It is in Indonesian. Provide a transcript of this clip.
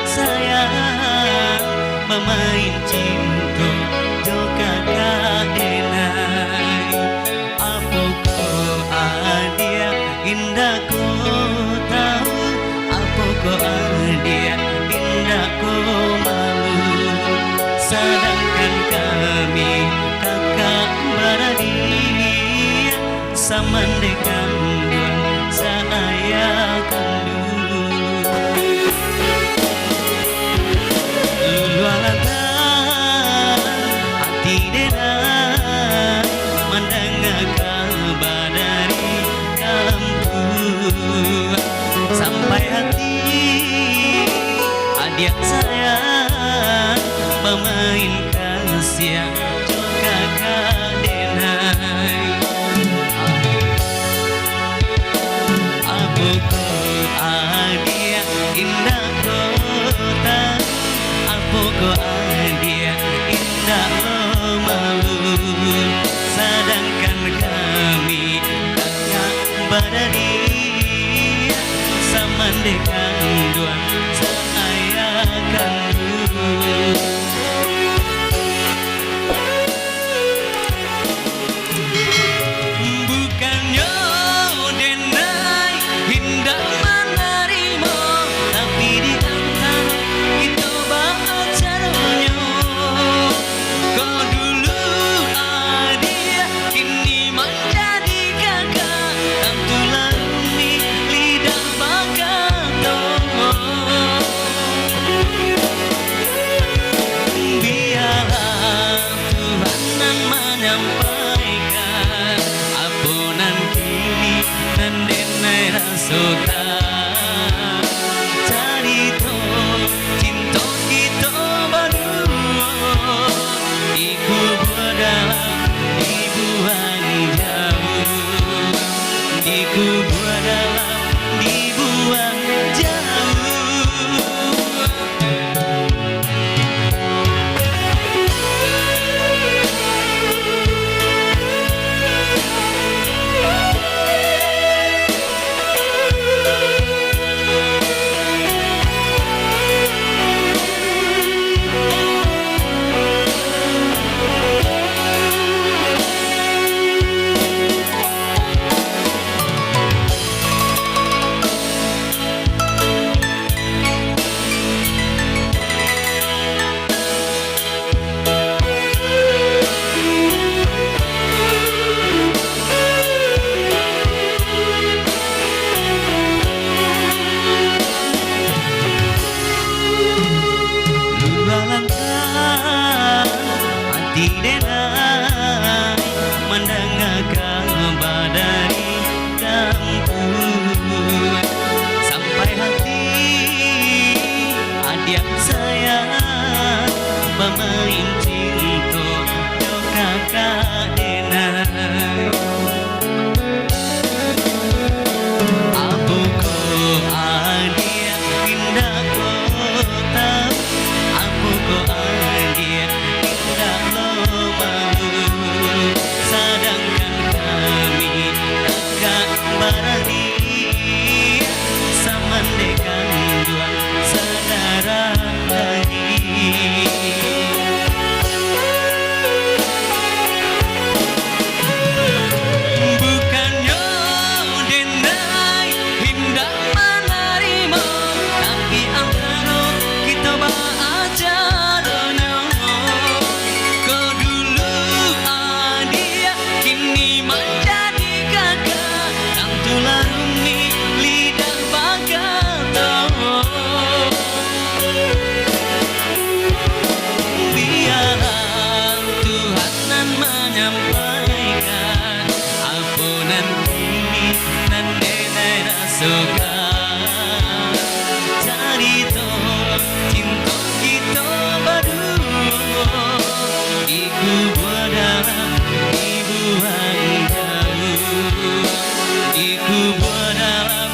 sayang memain cinta joka kadenai apa ko adia indah ko tahu apa ko adia indah ko malu sedangkan kami kakak beradik samandekan dua saya kandu hati denai mendengar kabar dari kalamku sampai hati adik saya memainkan siang juga kadenai aku ko adik indah kota aku ko adik indah malu sedangkan kami kakak beradik samandekan dua saya kandu bukannya denai indah menerima tapi di antara kita bacaranya kau dulu adia kini menjadi kakak tentulah umi lidah bakato biarlah Tuhan yang menyampaikan ampunan kini dan denai rasakan cerita cinta kita berdua dikubur dalam dibuang jauh dikubur dalam dibuang jauh. Hati denai mendengar kabar dari kampung sampai hati adik saya memain cinta joka kadenai aku ko adik indah kota aku ko adik indah malu sedangkan kami kakak beradik samandekan dua saudara lagi bukannya denai indah menerima tapi antara kita bacaranya kau dulu adia kini menjadi kakak yang tulah umi lidah bakato biarlah Tuhan yang menyampaikan ampunan kini dan denai rasakan cerita cinta kita berdua dikubur dalam dibuang jauh dikubur dalam